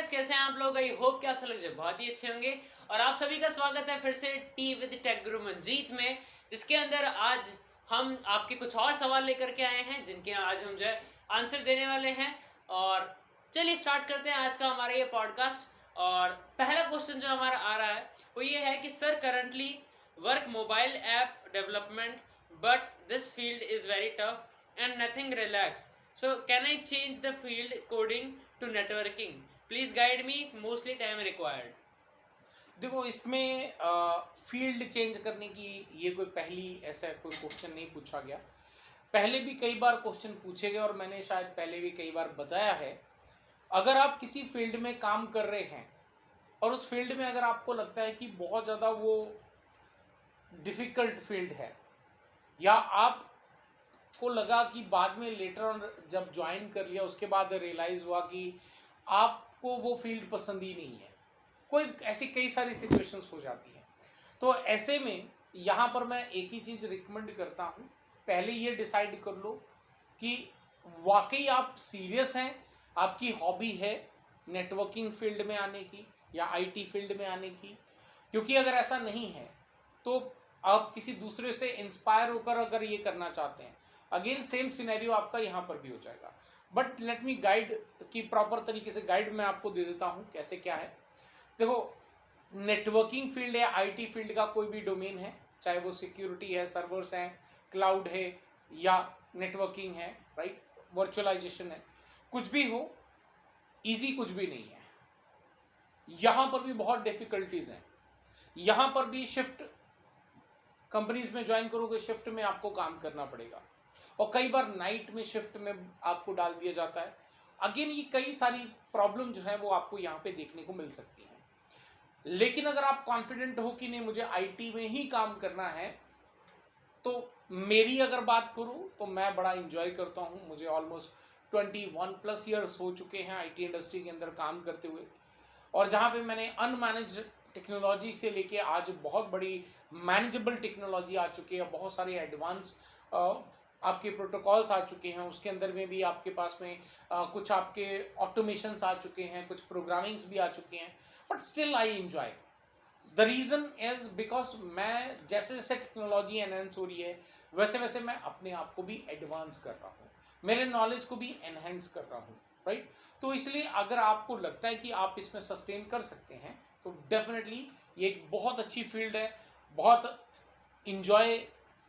Guys, कैसे हैं आप लोग? आई होप कि आप सब लोग बहुत ही अच्छे होंगे। और आप सभी का स्वागत है फिर से टी विद टेक गुरु मंजीत में, जिसके अंदर आज हम आपके कुछ और सवाल लेकर के आए हैं, जिनके आज हम जो है आंसर देने वाले हैं। और चलिए स्टार्ट करते हैं आज का हमारा ये पॉडकास्ट। और पहला क्वेश्चन जो हमारा आ रहा है वो ये है कि sir, currently work mobile app development, but this field is very tough and nothing relax. So can I change the field coding to networking? Please guide me. Mostly time required. देखो, इसमें फील्ड चेंज करने की ये कोई पहली ऐसा कोई question नहीं पूछा गया। पहले भी कई बार क्वेश्चन पूछे गए और मैंने शायद पहले भी कई बार बताया है। अगर आप किसी फील्ड में काम कर रहे हैं और उस फील्ड में अगर आपको लगता है कि बहुत ज़्यादा वो डिफ़िकल्ट फील्ड है, या आपको लगा कि बाद में लेटर ऑन जब ज्वाइन कर लिया उसके बाद रियलाइज़ हुआ कि आपको वो फील्ड पसंद ही नहीं है, कोई ऐसी कई सारी सिचुएशंस हो जाती हैं। तो ऐसे में यहाँ पर मैं एक ही चीज़ रिकमेंड करता हूँ, पहले ये डिसाइड कर लो कि वाकई आप सीरियस हैं, आपकी हॉबी है नेटवर्किंग फील्ड में आने की या आईटी फील्ड में आने की। क्योंकि अगर ऐसा नहीं है तो आप किसी दूसरे से इंस्पायर होकर अगर ये करना चाहते हैं, अगेन सेम सिनेरियो आपका यहाँ पर भी हो जाएगा। बट लेट मी गाइड की प्रॉपर तरीके से गाइड मैं आपको दे देता हूँ कैसे क्या है। देखो, नेटवर्किंग फील्ड या आईटी फील्ड का कोई भी डोमेन है, चाहे वो सिक्योरिटी है, सर्वर्स हैं, क्लाउड है या नेटवर्किंग है, राइट, वर्चुअलाइजेशन है, कुछ भी हो, इजी कुछ भी नहीं है। यहाँ पर भी बहुत डिफ़िकल्टीज हैं। यहाँ पर भी शिफ्ट कंपनीज में ज्वाइन करोगे, शिफ्ट में आपको काम करना पड़ेगा और कई बार नाइट में शिफ्ट में आपको डाल दिया जाता है। अगेन ये कई सारी प्रॉब्लम जो है वो आपको यहाँ पे देखने को मिल सकती हैं। लेकिन अगर आप कॉन्फिडेंट हो कि नहीं मुझे आईटी में ही काम करना है, तो मेरी अगर बात करूँ तो मैं बड़ा इंजॉय करता हूँ। मुझे ऑलमोस्ट 21+ ईयर्स हो चुके हैं आईटी इंडस्ट्री के अंदर काम करते हुए, और जहाँ पे मैंने अनमैनेज्ड टेक्नोलॉजी से लेके आज बहुत बड़ी मैनेजेबल टेक्नोलॉजी आ चुकी है, बहुत सारे एडवांस आपके प्रोटोकॉल्स आ चुके हैं, उसके अंदर में भी आपके पास में कुछ आपके ऑटोमेशंस आ चुके हैं, कुछ प्रोग्रामिंग्स भी आ चुके हैं, but still I enjoy. The reason is because मैं जैसे जैसे टेक्नोलॉजी एनहेंस हो रही है वैसे वैसे मैं अपने आप को भी एडवांस कर रहा हूँ, मेरे नॉलेज को भी एनहेंस कर रहा हूँ, राइट। तो इसलिए अगर आपको लगता है कि आप इसमें सस्टेन कर सकते हैं तो डेफिनेटली ये एक बहुत अच्छी फील्ड है, बहुत इंजॉय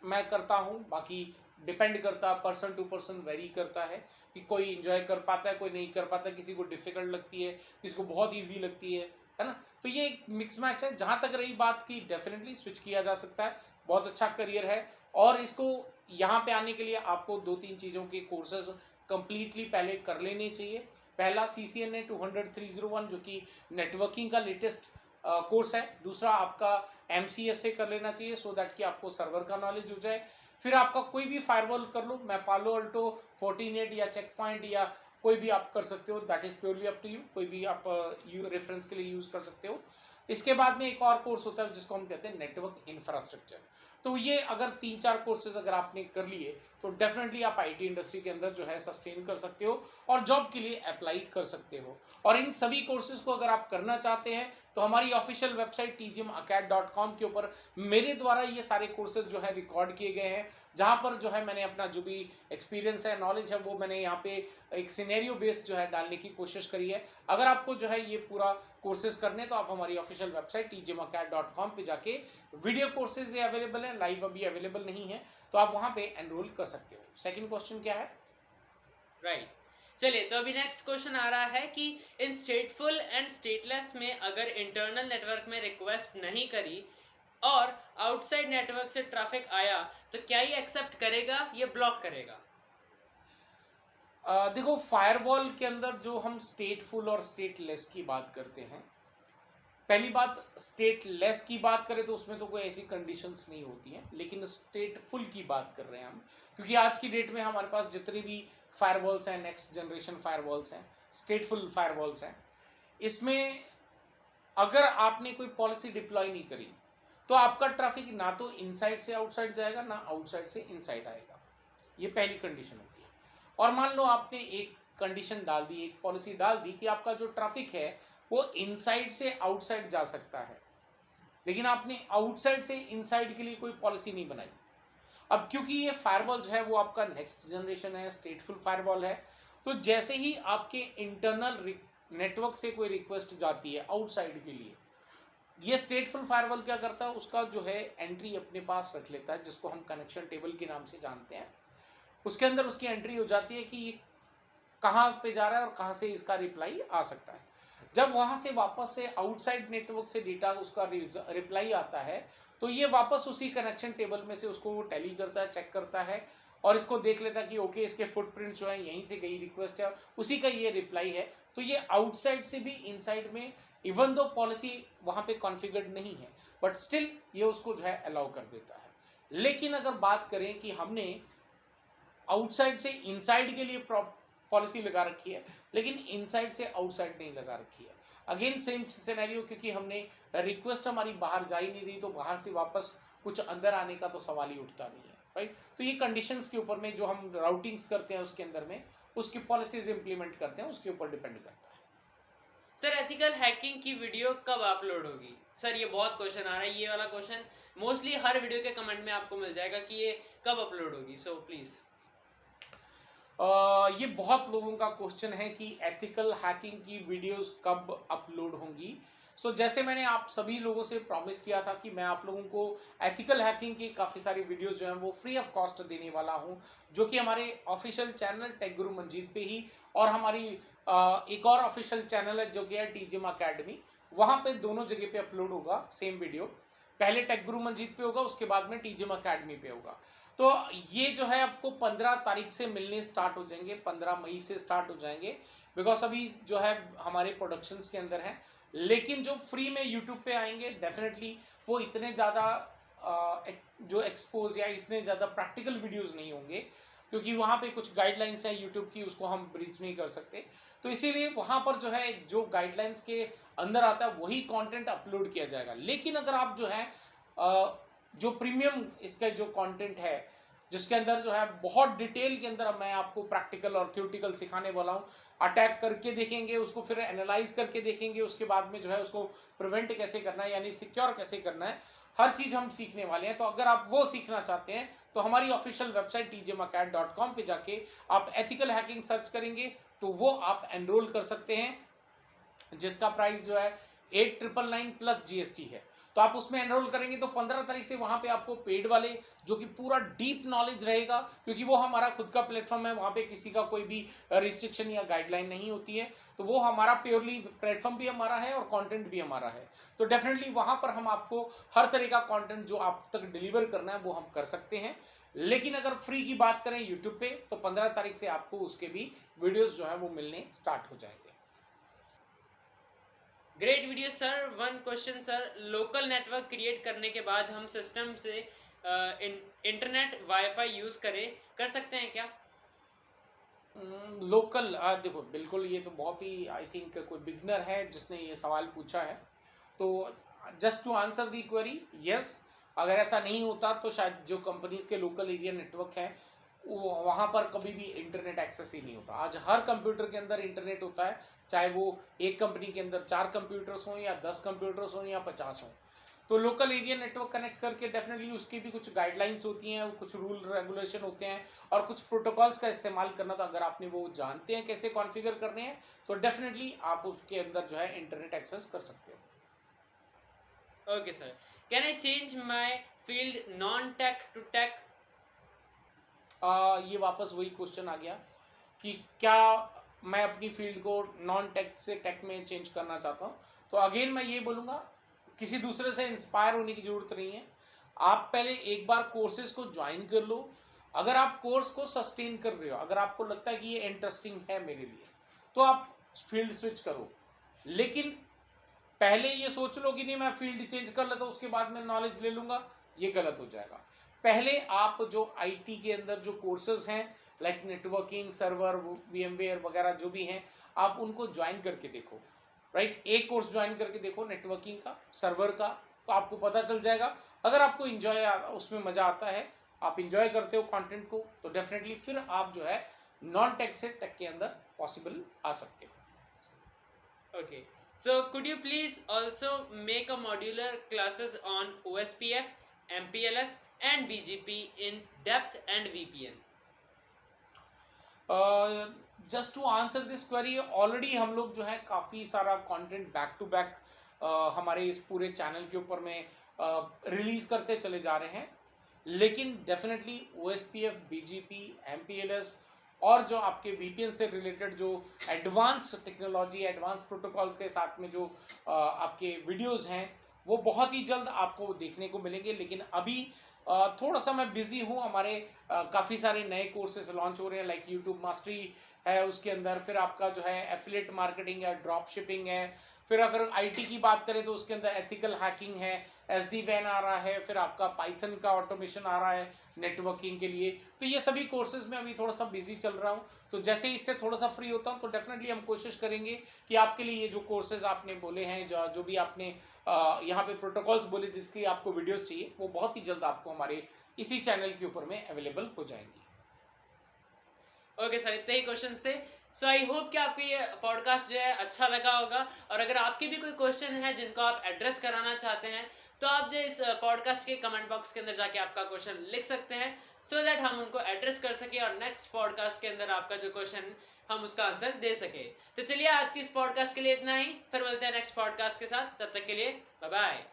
मैं करता हूँ। बाकी डिपेंड करता, पर्सन टू पर्सन वेरी करता है कि कोई इंजॉय कर पाता है, कोई नहीं कर पाता, किसी को डिफ़िकल्ट लगती है, किसी को बहुत ईजी लगती है ना। तो ये एक मिक्स मैच है। जहाँ तक रही बात की, डेफिनेटली स्विच किया जा सकता है, बहुत अच्छा करियर है। और इसको यहाँ पे आने के लिए आपको 2-3 चीज़ों के कोर्सेज कंप्लीटली पहले कर लेने चाहिए। पहला CCNA 200-301 जो कि नेटवर्किंग का लेटेस्ट कोर्स है। दूसरा आपका MCS से कर लेना चाहिए, सो दैट कि आपको सर्वर का नॉलेज हो जाए। फिर आपका कोई भी फायरवॉल कर लो, मैं पालो अल्टो, फोर्टिनेट या चेक पॉइंट या कोई भी आप कर सकते हो, that is purely up to you. कोई भी आप रेफरेंस के लिए यूज़ कर सकते हो। इसके बाद में एक और कोर्स होता है जिसको हम कहते हैं नेटवर्क इंफ्रास्ट्रक्चर। तो ये अगर 3-4 कोर्सेज अगर आपने कर लिए तो डेफिनेटली आप आईटी इंडस्ट्री के अंदर जो है सस्टेन कर सकते हो और जॉब के लिए अप्लाई कर सकते हो। और इन सभी कोर्सेज को अगर आप करना चाहते हैं तो हमारी ऑफिशियल वेबसाइट tgimacad.com के ऊपर मेरे द्वारा ये सारे कोर्सेज जो है रिकॉर्ड किए गए हैं, जहाँ पर जो है मैंने अपना जो भी एक्सपीरियंस है, नॉलेज है, वो मैंने यहाँ पे एक सिनेरियो बेस्ड जो है डालने की कोशिश करी है। अगर आपको जो है ये पूरा कोर्सेज करने तो आप हमारी ऑफिशियल वेबसाइट tgimacad.com पे जाके वीडियो कोर्सेज ये अवेलेबल है, लाइव अभी अवेलेबल नहीं है, तो आप वहाँ पे एनरोल कर सकते हो। सेकंड क्वेश्चन क्या है? राइट, चलिए, तो अभी नेक्स्ट क्वेश्चन आ रहा है कि इन स्टेटफुल एंड स्टेटलेस में अगर इंटरनल नेटवर्क में रिक्वेस्ट नहीं करी और आउटसाइड नेटवर्क से ट्रैफिक आया तो क्या ये एक्सेप्ट करेगा, ये ब्लॉक करेगा? देखो, फायरवॉल के अंदर जो हम स्टेटफुल और स्टेटलेस की बात करते हैं, पहली बात, स्टेटलेस की बात करें तो उसमें तो कोई ऐसी कंडीशंस नहीं होती हैं, लेकिन स्टेटफुल की बात कर रहे हैं हम, क्योंकि आज की डेट में हमारे पास जितनी भी फायरवॉल्स हैं, नेक्स्ट जनरेशन फायरवॉल्स हैं, स्टेटफुल फायरवॉल्स हैं, इसमें अगर आपने कोई पॉलिसी डिप्लॉय नहीं करी तो आपका ट्रैफिक ना तो इनसाइड से आउटसाइड जाएगा, ना आउटसाइड से इनसाइड आएगा। ये पहली कंडीशन होती है। और मान लो आपने एक कंडीशन डाल दी, एक पॉलिसी डाल दी कि आपका जो ट्रैफिक है वो इनसाइड से आउटसाइड जा सकता है, लेकिन आपने आउटसाइड से इनसाइड के लिए कोई पॉलिसी नहीं बनाई। अब क्योंकि ये फायरवॉल जो है वो आपका नेक्स्ट जनरेशन है, स्टेटफुल फायरवॉल है, तो जैसे ही आपके इंटरनल नेटवर्क से कोई रिक्वेस्ट जाती है आउटसाइड के लिए, ये स्टेटफुल फायरवॉल क्या करता है, उसका जो है एंट्री अपने पास रख लेता है, जिसको हम कनेक्शन टेबल के नाम से जानते हैं। उसके अंदर उसकी एंट्री हो जाती है कि ये कहाँ पे जा रहा है और कहाँ से इसका रिप्लाई आ सकता है। जब वहाँ से वापस से आउटसाइड नेटवर्क से डेटा उसका रिप्लाई आता है, तो ये वापस उसी कनेक्शन टेबल में से उसको टैली करता है, चेक करता है और इसको देख लेता है कि ओके इसके फुटप्रिंट जो है यहीं से गई रिक्वेस्ट है, उसी का ये रिप्लाई है। तो ये आउटसाइड से भी इनसाइड में, इवन दो पॉलिसी वहाँ पे कॉन्फ़िगर्ड नहीं है, बट स्टिल ये उसको जो है अलाउ कर देता है। लेकिन अगर बात करें कि हमने आउटसाइड से इनसाइड के लिए पॉलिसी लगा रखी है, लेकिन इनसाइड से आउटसाइड नहीं लगा रखी है, अगेन सेम सिनेरियो, क्योंकि हमने रिक्वेस्ट हमारी बाहर जा ही नहीं रही, तो बाहर से वापस कुछ अंदर आने का तो सवाल ही उठता नहीं है, राइट। तो ये कंडीशंस के ऊपर में जो हम राउटिंग्स करते हैं उसके अंदर में उसकी पॉलिसीज इंप्लीमेंट करते हैं, उसके ऊपर डिपेंड करता है। सर एथिकल हैकिंग की वीडियो कब अपलोड होगी? सर ये बहुत क्वेश्चन आ रहा है, ये वाला क्वेश्चन मोस्टली हर वीडियो के कमेंट में आपको मिल जाएगा कि ये कब अपलोड होगी, सो प्लीज़। ये बहुत लोगों का क्वेश्चन है कि एथिकल हैकिंग की वीडियोस कब अपलोड होंगी। जैसे मैंने आप सभी लोगों से प्रॉमिस किया था कि मैं आप लोगों को एथिकल हैकिंग की काफ़ी सारी वीडियोस जो हैं वो फ्री ऑफ कॉस्ट देने वाला हूं, जो कि हमारे ऑफिशियल चैनल टेक गुरु मंजीत पे ही, और हमारी एक और ऑफिशियल चैनल है जो कि है टीजिम अकेडमी, वहाँ पे दोनों जगह पे अपलोड होगा सेम वीडियो। पहले टेक गुरु मंजीत पे होगा, उसके बाद में टीजिम अकेडमी पे होगा। तो ये जो है आपको 15 तारीख से मिलने स्टार्ट हो जाएंगे, 15 मई से स्टार्ट हो जाएंगे, बिकॉज अभी जो है हमारे प्रोडक्शंस के अंदर हैं। लेकिन जो फ्री में यूट्यूब पे आएंगे डेफिनेटली वो इतने ज़्यादा जो एक्सपोज या इतने ज़्यादा प्रैक्टिकल वीडियोस नहीं होंगे, क्योंकि वहाँ पे कुछ गाइडलाइंस हैं यूट्यूब की, उसको हम ब्रीच नहीं कर सकते। तो इसीलिए वहाँ पर जो है जो गाइडलाइंस के अंदर आता है वही कंटेंट अपलोड किया जाएगा। लेकिन अगर आप जो है जो प्रीमियम इसका जो कंटेंट है, जिसके अंदर जो है बहुत डिटेल के अंदर मैं आपको प्रैक्टिकल और थ्योरेटिकल सिखाने वाला हूँ, अटैक करके देखेंगे उसको, फिर एनालाइज करके देखेंगे, उसके बाद में जो है उसको प्रिवेंट कैसे करना है, यानी सिक्योर कैसे करना है, हर चीज़ हम सीखने वाले हैं। तो अगर आप वो सीखना चाहते हैं तो हमारी ऑफिशियल वेबसाइट tjmacad.com पे जाके आप एथिकल हैकिंग सर्च करेंगे तो वो आप एनरोल कर सकते हैं, जिसका प्राइस जो है 8,999 प्लस GST है। तो आप उसमें एनरोल करेंगे तो 15 तारीख से वहाँ पे आपको पेड वाले, जो कि पूरा डीप नॉलेज रहेगा, क्योंकि वो हमारा खुद का प्लेटफॉर्म है, वहाँ पे किसी का कोई भी रिस्ट्रिक्शन या गाइडलाइन नहीं होती है। तो वो हमारा प्योरली प्लेटफॉर्म भी हमारा है और कंटेंट भी हमारा है। तो डेफिनेटली वहाँ पर हम आपको हर तरह का कंटेंट जो आप तक डिलीवर करना है वो हम कर सकते हैं। लेकिन अगर फ्री की बात करें यूट्यूब पे, तो 15 तारीख से आपको उसके भी वीडियोज़ जो है वो मिलने स्टार्ट हो जाएंगे। Great video sir. One question sir, local network create करने के बाद हम सिस्टम से इंटरनेट वाईफाई यूज़ कर सकते हैं क्या? लोकल देखो, बिल्कुल, ये तो बहुत ही आई थिंक कोई बिगनर है जिसने ये सवाल पूछा है। तो just to answer the query, yes, अगर ऐसा नहीं होता तो शायद जो कंपनीज के लोकल एरिया नेटवर्क है वो वहाँ पर कभी भी इंटरनेट एक्सेस ही नहीं होता। आज हर कंप्यूटर के अंदर इंटरनेट होता है, चाहे वो एक कंपनी के अंदर 4 कंप्यूटर्स हों या 10 कंप्यूटर्स हों या 50 हों। तो लोकल एरिया नेटवर्क कनेक्ट करके डेफिनेटली उसकी भी कुछ गाइडलाइंस होती हैं, कुछ रूल रेगुलेशन होते हैं और कुछ प्रोटोकॉल्स का इस्तेमाल करना। तो अगर आपने वो जानते हैं कैसे कॉन्फ़िगर करने हैं तो डेफिनेटली आप उसके अंदर जो है इंटरनेट एक्सेस कर सकते हो। Okay sir, can I change my field non tech to tech? ये वापस वही क्वेश्चन आ गया कि क्या मैं अपनी फील्ड को नॉन टेक से टेक में चेंज करना चाहता हूँ। तो अगेन मैं ये बोलूँगा, किसी दूसरे से इंस्पायर होने की ज़रूरत नहीं है। आप पहले एक बार कोर्सेज को ज्वाइन कर लो। अगर आप कोर्स को सस्टेन कर रहे हो, अगर आपको लगता है कि ये इंटरेस्टिंग है मेरे लिए, तो आप फील्ड स्विच करो। लेकिन पहले ये सोच लो कि नहीं मैं फील्ड चेंज कर लेता हूँ उसके बाद मैं नॉलेज ले लूँगा, ये गलत हो जाएगा। पहले आप जो आईटी के अंदर जो कोर्सेज हैं लाइक नेटवर्किंग, सर्वर, VMware वगैरह जो भी हैं, आप उनको ज्वाइन करके देखो, राइट। एक कोर्स ज्वाइन करके देखो नेटवर्किंग का, सर्वर का, तो आपको पता चल जाएगा। अगर आपको उसमें मज़ा आता है, आप इंजॉय करते हो कंटेंट को, तो डेफिनेटली फिर आप जो है नॉन टेक से टेक के अंदर पॉसिबल आ सकते हो। Okay. So could you please also make a modular classes on OSPF, MPLS and BGP in depth and VPN? Just to answer this query, already हम लोग जो है काफ़ी सारा कंटेंट बैक टू बैक हमारे इस पूरे चैनल के ऊपर में रिलीज करते चले जा रहे हैं, लेकिन डेफिनेटली OSPF, BGP, MPLS और जो आपके VPN से रिलेटेड जो एडवांस टेक्नोलॉजी, एडवांस प्रोटोकॉल के साथ में जो आपके वीडियोस हैं वो बहुत ही जल्द आपको देखने को मिलेंगे। लेकिन अभी थोड़ा सा मैं बिजी हूँ, हमारे काफ़ी सारे नए कोर्सेज लॉन्च हो रहे हैं, लाइक यूट्यूब मास्टरी है, उसके अंदर फिर आपका जो है एफिलिएट मार्केटिंग है, ड्रॉप शिपिंग है, फिर अगर आईटी की बात करें तो उसके अंदर एथिकल हैकिंग है, SD-WAN आ रहा है, फिर आपका पाइथन का ऑटोमेशन आ रहा है नेटवर्किंग के लिए। तो ये सभी कोर्सेज में अभी थोड़ा सा बिजी चल रहा हूँ, तो जैसे ही इससे थोड़ा सा फ्री होता हूँ तो डेफिनेटली हम कोशिश करेंगे कि आपके लिए ये जो कोर्सेज आपने बोले हैं, जो भी आपने यहाँ पे प्रोटोकॉल्स बोले जिसकी आपको वीडियोस चाहिए, वो बहुत ही जल्द आपको हमारे इसी चैनल के ऊपर में अवेलेबल हो जाएंगी। ओके सर, इतने ही क्वेश्चंस थे। सो आई होप कि आपको ये पॉडकास्ट जो है अच्छा लगा होगा, और अगर आपके भी कोई क्वेश्चन है जिनको आप एड्रेस कराना चाहते हैं तो आप जो इस पॉडकास्ट के कमेंट बॉक्स के अंदर जाके आपका क्वेश्चन लिख सकते हैं, सो दैट हम उनको एड्रेस कर सके और नेक्स्ट पॉडकास्ट के अंदर आपका जो क्वेश्चन हम उसका आंसर दे सके। तो चलिए आज की इस पॉडकास्ट के लिए इतना ही, फिर मिलते हैं नेक्स्ट पॉडकास्ट के साथ, तब तक के लिए बाय बाय।